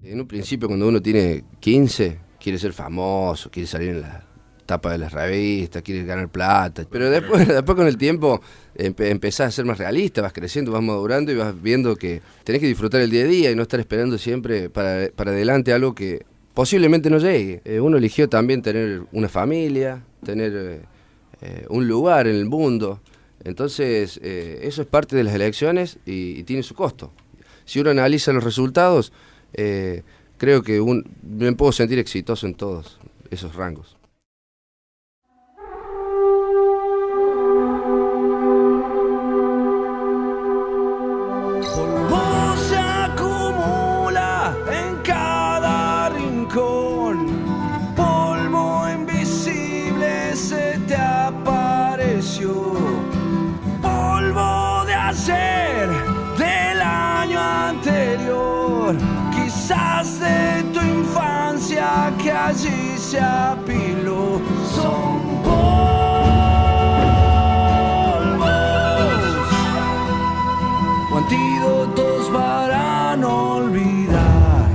En un principio, cuando uno tiene 15, quiere ser famoso, quiere salir en la tapa de las revistas, quiere ganar plata. Pero después, después con el tiempo empezás a ser más realista, vas creciendo, vas madurando y vas viendo que tenés que disfrutar el día a día y no estar esperando siempre para adelante algo que posiblemente no llegue. Uno eligió también tener una familia, tener un lugar en el mundo. Entonces, eso es parte de las elecciones y tiene su costo. Si uno analiza los resultados, creo que me puedo sentir exitoso en todos esos rangos. Polvo se acumula en cada rincón, polvo invisible se te apareció, polvo de ayer, del año anterior, quizás de tu infancia que allí se apiló. Son polvos o antídotos para no olvidar.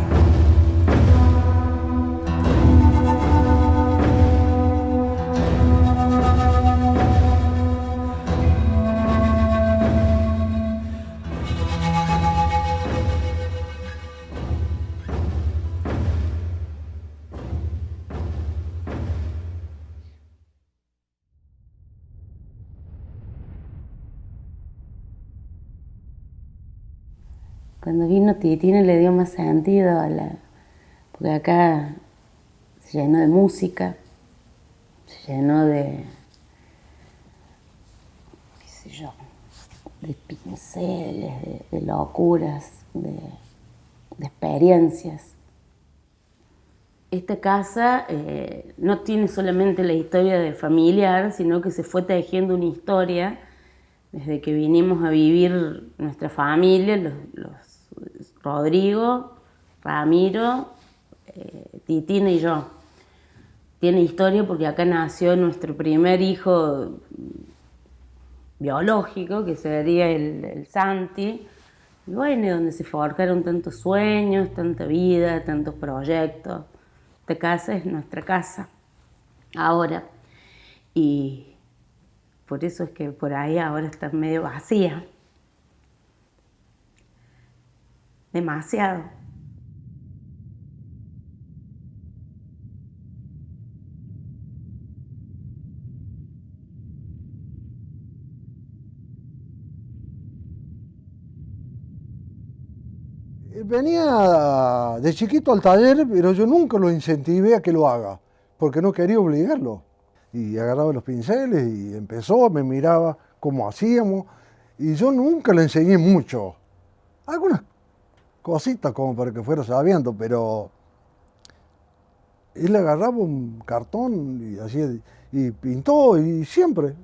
Cuando vino Titina le dio más sentido porque acá se llenó de música, se llenó de, qué sé yo, de pinceles, de locuras, de experiencias. Esta casa no tiene solamente la historia de familiar, sino que se fue tejiendo una historia desde que vinimos a vivir nuestra familia, los Rodrigo, Ramiro, Titina y yo. Tiene historia porque acá nació nuestro primer hijo biológico, que sería el Santi. Y bueno, donde se forjaron tantos sueños, tanta vida, tantos proyectos. Esta casa es nuestra casa, ahora. Y por eso es que por ahí ahora está medio vacía. Demasiado. Venía de chiquito al taller, pero yo nunca lo incentivé a que lo haga, porque no quería obligarlo. Y agarraba los pinceles y empezó, me miraba cómo hacíamos, y yo nunca le enseñé mucho. Algunas cositas como para que fuera sabiendo, pero él agarraba un cartón y hacía, y pintó, y siempre,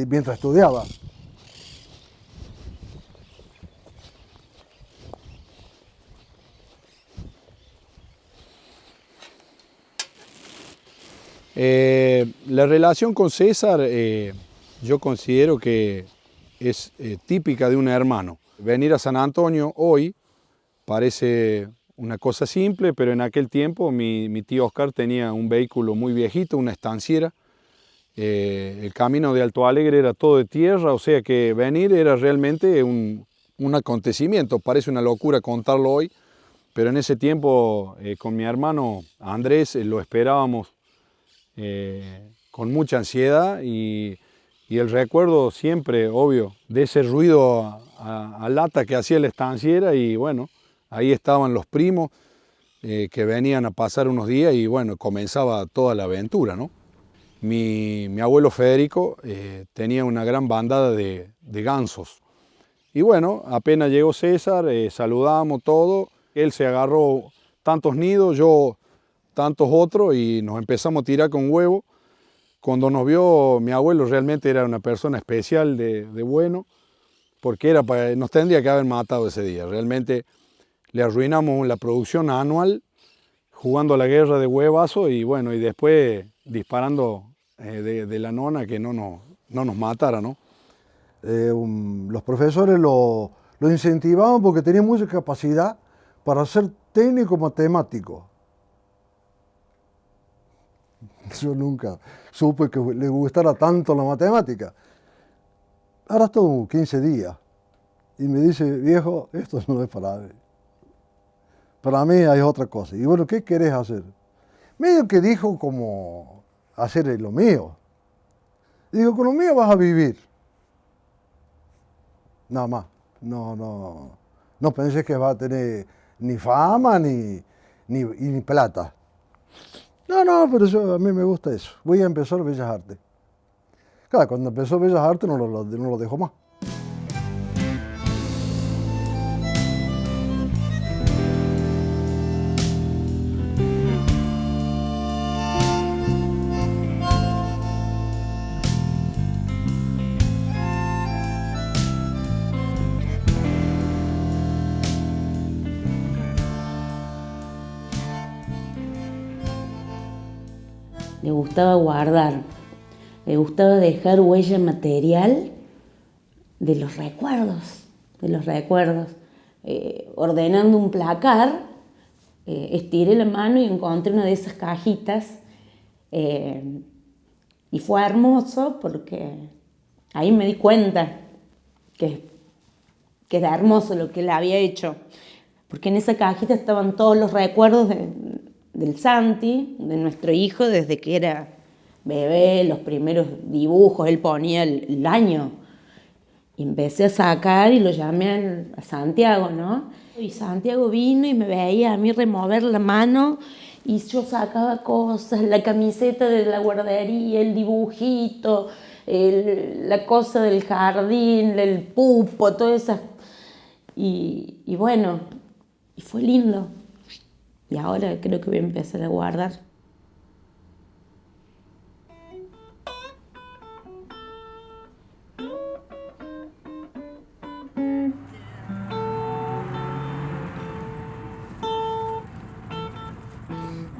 mientras estudiaba. La relación con César yo considero que es típica de un hermano. Venir a San Antonio hoy parece una cosa simple, pero en aquel tiempo mi tío Oscar tenía un vehículo muy viejito, una estanciera. El camino de Alto Alegre era todo de tierra, o sea que venir era realmente un acontecimiento. Parece una locura contarlo hoy, pero en ese tiempo con mi hermano Andrés lo esperábamos con mucha ansiedad y el recuerdo siempre, obvio, de ese ruido a lata que hacía la estanciera y bueno, ahí estaban los primos que venían a pasar unos días y bueno, comenzaba toda la aventura, ¿no? Mi abuelo Federico tenía una gran bandada de gansos y bueno, apenas llegó César, saludamos todo, él se agarró tantos nidos, yo tantos otros y nos empezamos a tirar con huevo. Cuando nos vio, mi abuelo realmente era una persona especial de bueno, porque nos tendría que haber matado ese día. Realmente le arruinamos la producción anual jugando a la guerra de huevazo y bueno, y después disparando de la nona que no nos matara, ¿no? Los profesores lo incentivaban porque tenía mucha capacidad para hacer técnico matemático. Yo nunca supe que le gustara tanto la matemática. Ahora estuvo 15 días y me dice, viejo, esto no es para mí. Para mí hay otra cosa. Y bueno, ¿qué querés hacer? Medio que dijo como hacer lo mío. Digo, con lo mío vas a vivir. Nada más. No pensé que vas a tener ni fama ni plata. No, pero a mí me gusta eso. Voy a empezar Bellas Artes. Claro, cuando empezó Bellas Artes no lo dejó más. Le gustaba guardar, le gustaba dejar huella material de los recuerdos. Ordenando un placar, estiré la mano y encontré una de esas cajitas y fue hermoso porque ahí me di cuenta que era hermoso lo que él había hecho, porque en esa cajita estaban todos los recuerdos del Santi, de nuestro hijo, desde que era bebé, los primeros dibujos, él ponía el año. Y empecé a sacar y lo llamé a Santiago, ¿no? Y Santiago vino y me veía a mí remover la mano y yo sacaba cosas, la camiseta de la guardería, el dibujito, la cosa del jardín, el pupo, todas esas. Y bueno, y fue lindo. Y ahora creo que voy a empezar a guardar.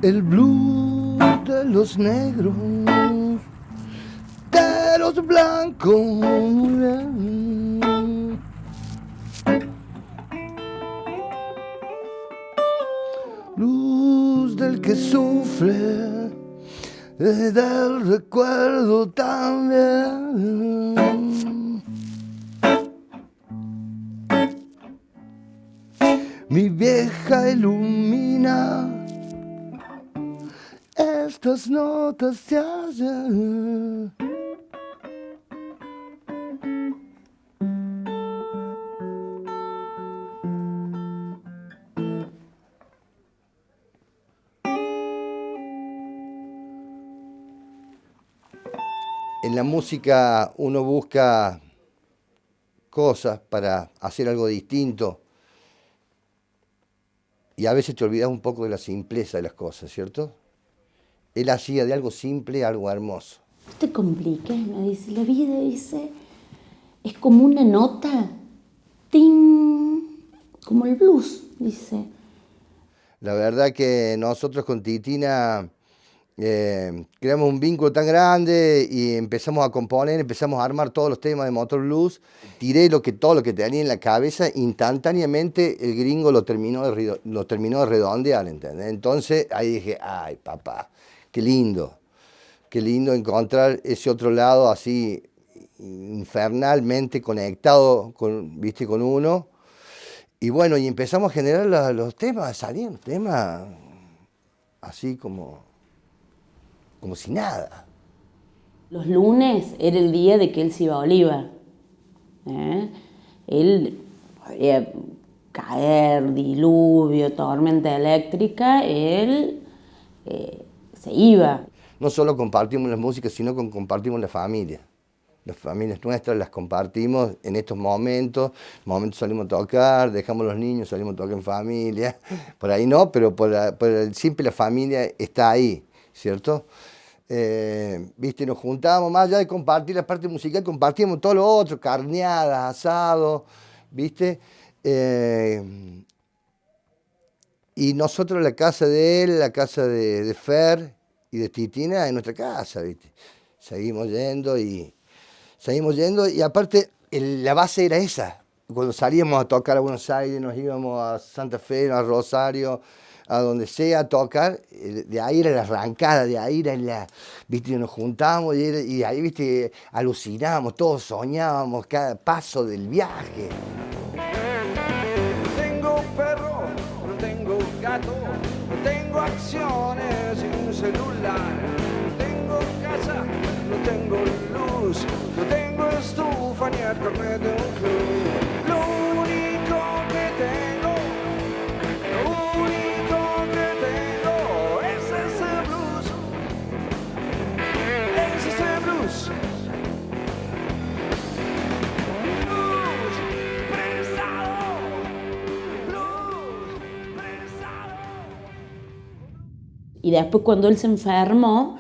El blues de los negros, de los blancos. Luz del que sufre, del recuerdo también. Mi vieja ilumina estas notas de ayer. En la música uno busca cosas para hacer algo distinto y a veces te olvidas un poco de la simpleza de las cosas, ¿cierto? Él hacía de algo simple algo hermoso. No te compliques, me dice, la vida, dice, es como una nota, ¡ting! Como el blues, dice. La verdad que nosotros con Titina creamos un vínculo tan grande y empezamos a componer, empezamos a armar todos los temas de Motor Blues. Tiré todo lo que tenía en la cabeza, instantáneamente el gringo lo terminó de redondear, ¿entendés? Entonces ahí dije, ay papá, qué lindo encontrar ese otro lado así infernalmente conectado ¿viste? Con uno. Y bueno, y empezamos a generar los temas, salían temas así como si nada. Los lunes era el día de que él se iba a Oliva. Él podía caer, diluvio, tormenta eléctrica, él se iba. No solo compartimos la música, sino compartimos la familia. Las familias nuestras las compartimos en estos momentos salimos a tocar, dejamos a los niños, salimos a tocar en familia. Por ahí no, pero siempre la familia está ahí, ¿cierto? ¿Viste? Nos juntábamos, más allá de compartir la parte musical, compartíamos todo lo otro, carneadas, asados, ¿viste? Y nosotros la casa de él, la casa de Fer y de Titina es nuestra casa, ¿viste? Seguimos yendo y aparte la base era esa, Cuando salíamos a tocar a Buenos Aires, nos íbamos a Santa Fe, a Rosario, a donde sea a tocar, de ahí era la arrancada, de ahí era viste, nos juntábamos y ahí, viste, alucinábamos, todos soñábamos cada paso del viaje. No tengo perro, no tengo gato, no tengo acciones y un celular. No tengo casa, no tengo luz, no tengo estufa ni el carnet de un club. Lo único que tengo, lo único que tengo es ese blues. Es ese blues. Blues prestado. Blues prestado. Y después cuando él se enfermó,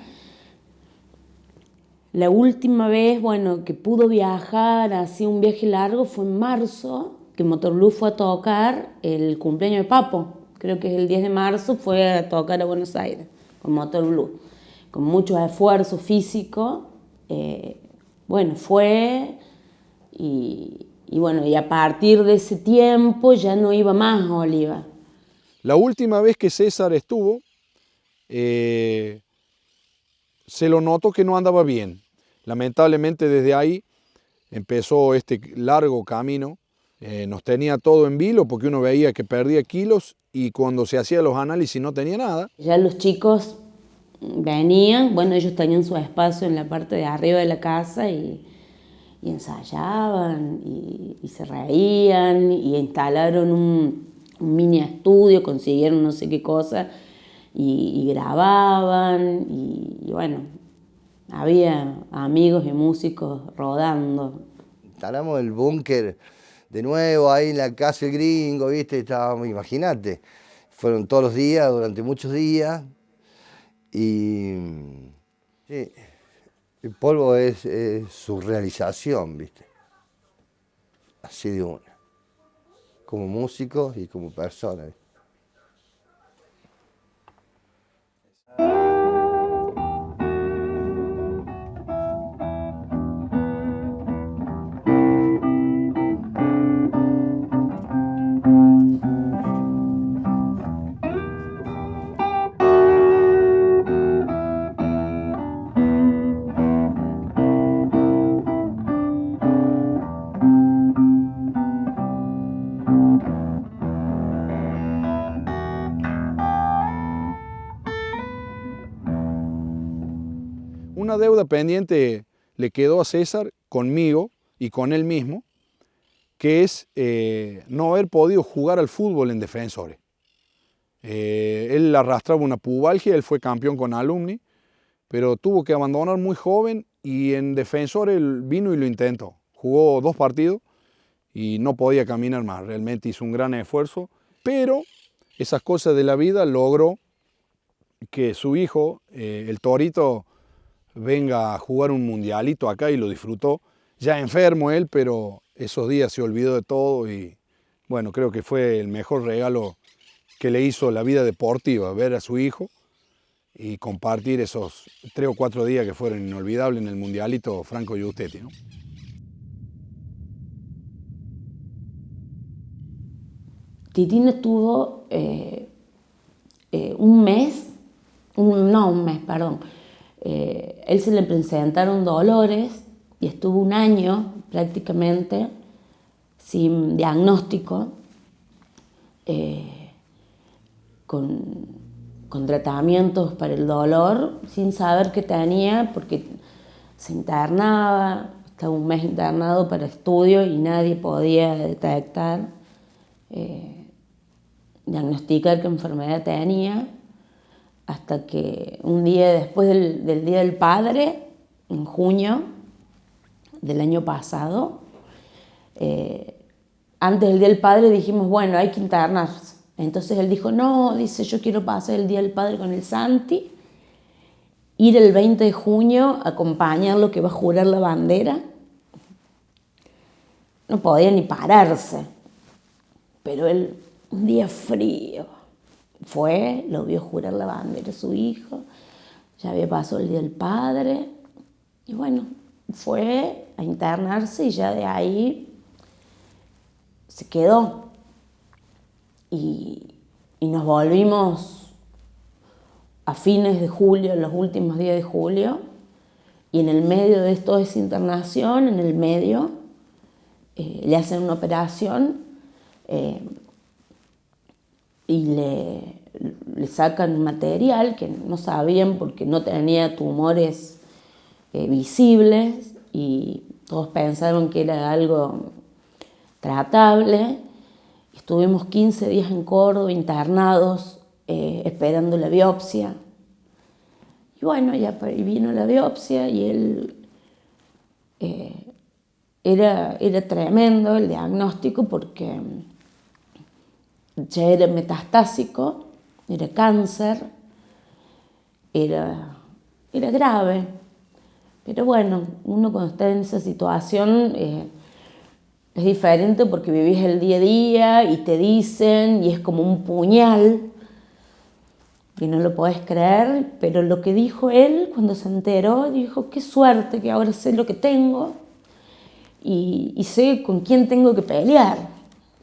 la última vez, bueno, que pudo viajar, así un viaje largo, fue en marzo, que Motorblues fue a tocar el cumpleaños de Papo. Creo que es el 10 de marzo, fue a tocar a Buenos Aires con Motorblues. Con mucho esfuerzo físico, bueno, fue y bueno, y a partir de ese tiempo ya no iba más a Oliva. La última vez que César estuvo, se lo notó que no andaba bien. Lamentablemente desde ahí empezó este largo camino. Nos tenía todo en vilo porque uno veía que perdía kilos y cuando se hacía los análisis no tenía nada. Ya los chicos venían, bueno, ellos tenían su espacio en la parte de arriba de la casa y ensayaban y se reían y instalaron un mini estudio, consiguieron no sé qué cosa y grababan y bueno, había amigos y músicos rodando. Instalamos el búnker de nuevo ahí en la casa del Gringo, ¿viste? Estábamos, imagínate, fueron todos los días, durante muchos días. Y sí, el polvo es su realización, ¿viste? Así de una. Como músico y como persona, ¿viste? Una deuda pendiente le quedó a César conmigo y con él mismo, que es no haber podido jugar al fútbol en Defensores. Él arrastraba una pubalgia, él fue campeón con Alumni, pero tuvo que abandonar muy joven y en Defensores él vino y lo intentó. Jugó 2 partidos y no podía caminar más, realmente hizo un gran esfuerzo, pero esas cosas de la vida logró que su hijo, el Torito, venga a jugar un mundialito acá y lo disfrutó. Ya enfermo él, pero esos días se olvidó de todo y bueno, creo que fue el mejor regalo que le hizo la vida deportiva, ver a su hijo y compartir esos 3 o 4 días que fueron inolvidables en el mundialito Franco Giustetti, ¿no? Titina estuvo un mes, perdón. Él se le presentaron dolores y estuvo un año prácticamente sin diagnóstico, con tratamientos para el dolor, sin saber qué tenía, porque se internaba, estaba un mes internado para estudio y nadie podía detectar, diagnosticar qué enfermedad tenía, hasta que un día después del Día del Padre, en junio del año pasado, antes del Día del Padre dijimos, bueno, hay que internarse. Entonces él dijo, no, dice, yo quiero pasar el Día del Padre con el Santi, ir el 20 de junio a acompañarlo que va a jurar la bandera. No podía ni pararse, pero él, un día frío, fue, lo vio jurar la bandera a su hijo, ya había pasado el Día del Padre, y bueno, fue a internarse y ya de ahí se quedó. Y nos volvimos a fines de julio, los últimos días de julio, y en el medio de toda esa internación, en el medio, le hacen una operación y le sacan material que no sabían porque no tenía tumores visibles y todos pensaron que era algo tratable. Estuvimos 15 días en Córdoba internados esperando la biopsia. Y bueno, ya vino la biopsia y él era tremendo el diagnóstico porque ya era metastásico, era cáncer, era grave. Pero bueno, uno cuando está en esa situación es diferente porque vivís el día a día y te dicen y es como un puñal y no lo podés creer, pero lo que dijo él cuando se enteró, dijo, qué suerte que ahora sé lo que tengo y sé con quién tengo que pelear,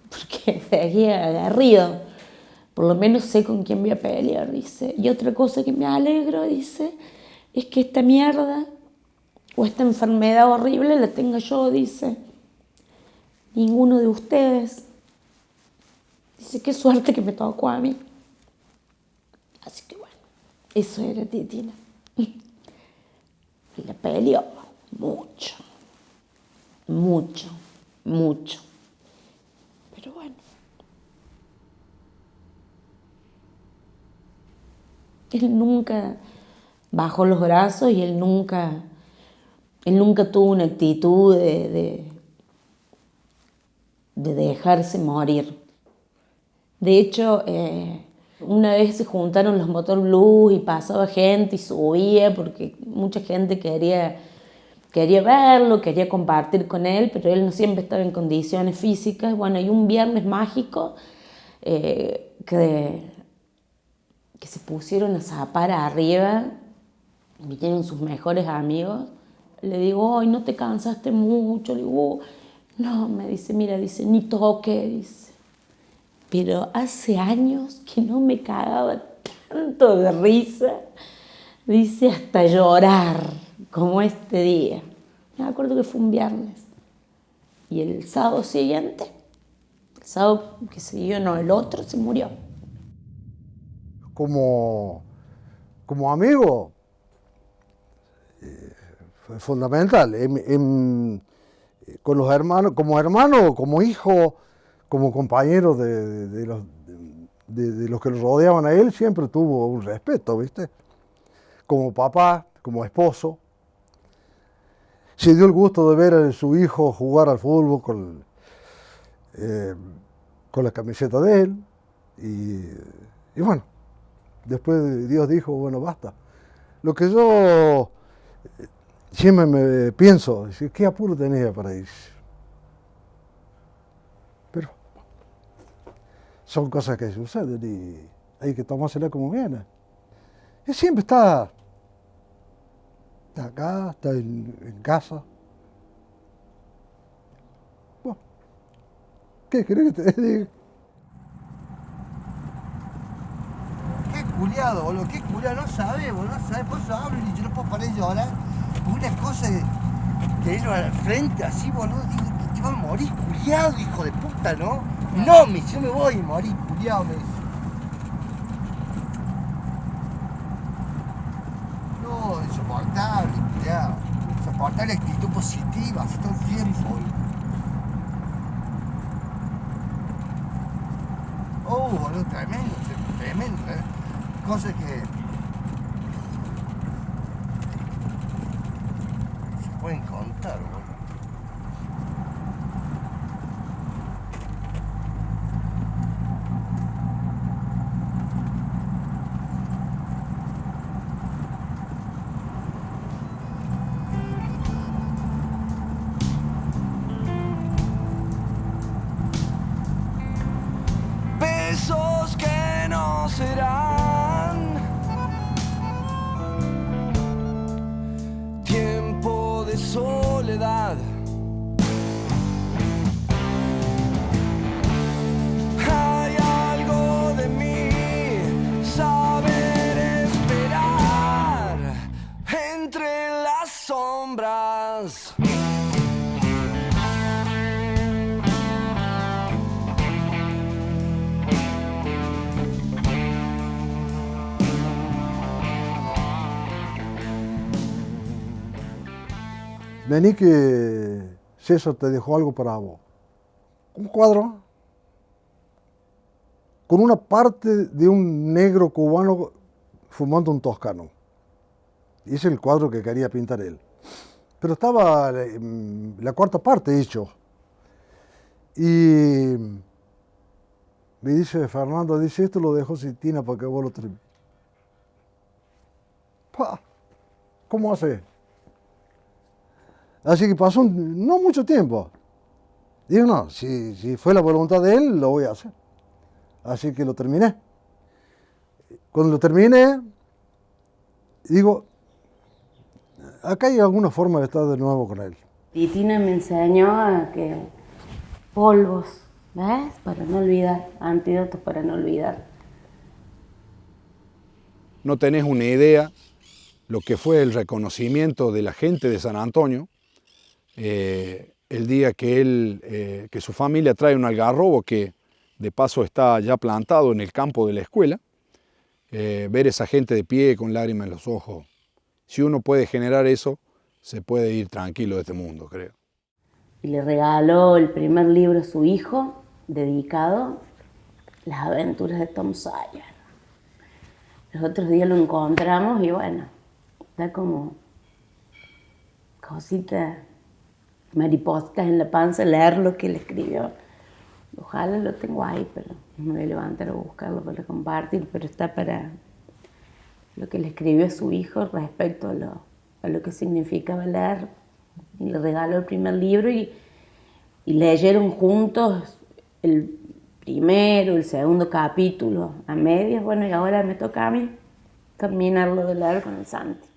porque seguía agarrido, por lo menos sé con quién voy a pelear, dice. Y otra cosa que me alegro, dice, es que esta mierda o esta enfermedad horrible la tenga yo, dice. Ninguno de ustedes. Dice, qué suerte que me tocó a mí. Así que bueno, eso era Titina. Y la peleó mucho, mucho, mucho. Pero bueno. Él nunca bajó los brazos y él nunca tuvo una actitud de dejarse morir. De hecho, una vez se juntaron los Motor Blues y pasaba gente y subía porque mucha gente quería verlo, quería compartir con él, pero él no siempre estaba en condiciones físicas. Bueno, y un viernes mágico que se pusieron a zapar arriba, vinieron sus mejores amigos. Le digo, ay, ¿no te cansaste mucho? Le digo, no, me dice, mira, dice, ni toque, dice. Pero hace años que no me cagaba tanto de risa, dice, hasta llorar, como este día. Me acuerdo que fue un viernes. Y el sábado siguiente, el sábado que siguió, no, el otro, se murió. Como amigo, fue fundamental. Con los hermanos, como hijo, como compañero de los que lo rodeaban a él, siempre tuvo un respeto, ¿viste? Como papá, como esposo. Se dio el gusto de ver a su hijo jugar al fútbol con la camiseta de él. Y bueno, después Dios dijo, bueno, basta. Lo que yo siempre me pienso, ¿qué apuro tenía para irse? Pero son cosas que suceden y hay que tomársela como viene. Él siempre está acá, está en casa. Bueno, ¿qué querés que te diga? Qué culiado, boludo, qué culiado, no sabes, por eso hablo y yo no puedo parar de llorar. Una cosa que él al frente así, boludo, digo, te vas a morir, culiado, hijo de puta, ¿no? No, me dice, yo me voy a morir, culiado, me dice. No, insoportable, culiado. Insoportable actitud positiva, así todo el tiempo, boludo. Oh, boludo, tremendo, cosas que se pueden contar, boludo. Besos que no serán tiempo de soledad. más. Vení que César te dejó algo para vos. Un cuadro con una parte de un negro cubano fumando un toscano. Y ese es el cuadro que quería pintar él. Pero estaba la cuarta parte hecho. Y me dice Fernando, dice, esto lo dejó Citina para que vos lo termines. ¿Cómo hace? Así que pasó no mucho tiempo. Digo, no, si fue la voluntad de él, lo voy a hacer. Así que lo terminé. Cuando lo terminé, digo, acá hay alguna forma de estar de nuevo con él. Titina me enseñó a que polvos, ¿ves? Para no olvidar, antídotos para no olvidar. No tenés una idea lo que fue el reconocimiento de la gente de San Antonio el día que que su familia trae un algarrobo que de paso está ya plantado en el campo de la escuela, ver esa gente de pie con lágrimas en los ojos. Si uno puede generar eso, se puede ir tranquilo de este mundo, creo. Y le regaló el primer libro a su hijo, dedicado Las aventuras de Tom Sawyer. Los otros días lo encontramos y bueno, da como cositas, mariposas en la panza, leer lo que él escribió. Ojalá lo tengo ahí, pero me voy a levantar a buscarlo para compartir, pero está para lo que le escribió a su hijo respecto a lo que significaba leer. Y le regaló el primer libro y leyeron juntos el primero, el segundo capítulo a medias. Bueno, y ahora me toca a mí terminarlo de leer con el Santi.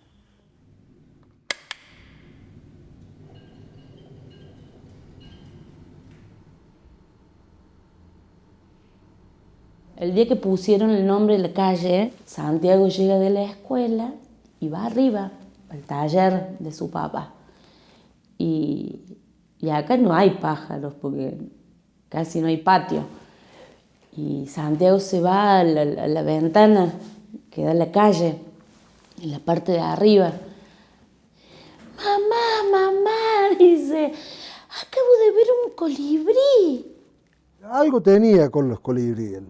El día que pusieron el nombre de la calle, Santiago llega de la escuela y va arriba, al taller de su papá. Y acá no hay pájaros porque casi no hay patio. Y Santiago se va a la ventana que da a la calle, en la parte de arriba. Mamá, dice, acabo de ver un colibrí. Algo tenía con los colibríes.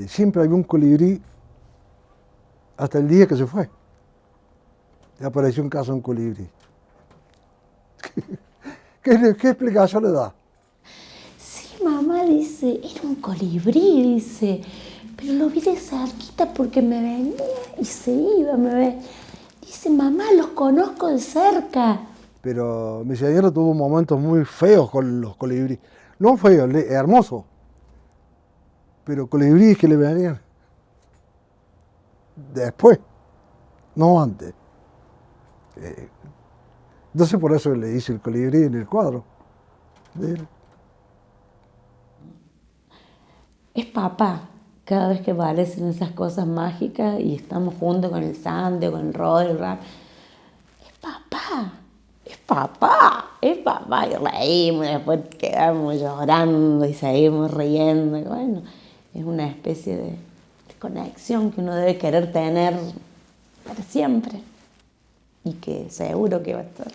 Siempre había un colibrí hasta el día que se fue. Y apareció en casa un colibrí. ¿Qué explicación le da? Sí, mamá, dice, era un colibrí, dice, pero lo vi de cerquita porque me venía y se iba, Dice, mamá, los conozco de cerca. Pero mi señora tuvo momentos muy feos con los colibríes. No feos, hermosos. Pero colibríes que le venían después, no antes. Entonces por eso le hice el colibrí en el cuadro. Es papá, cada vez que aparecen esas cosas mágicas y estamos juntos con el Santi, con el Rodri, el Rap. Es papá. Y reímos, después quedamos llorando y seguimos riendo. Y bueno, es una especie de conexión que uno debe querer tener para siempre y que seguro que va a estar.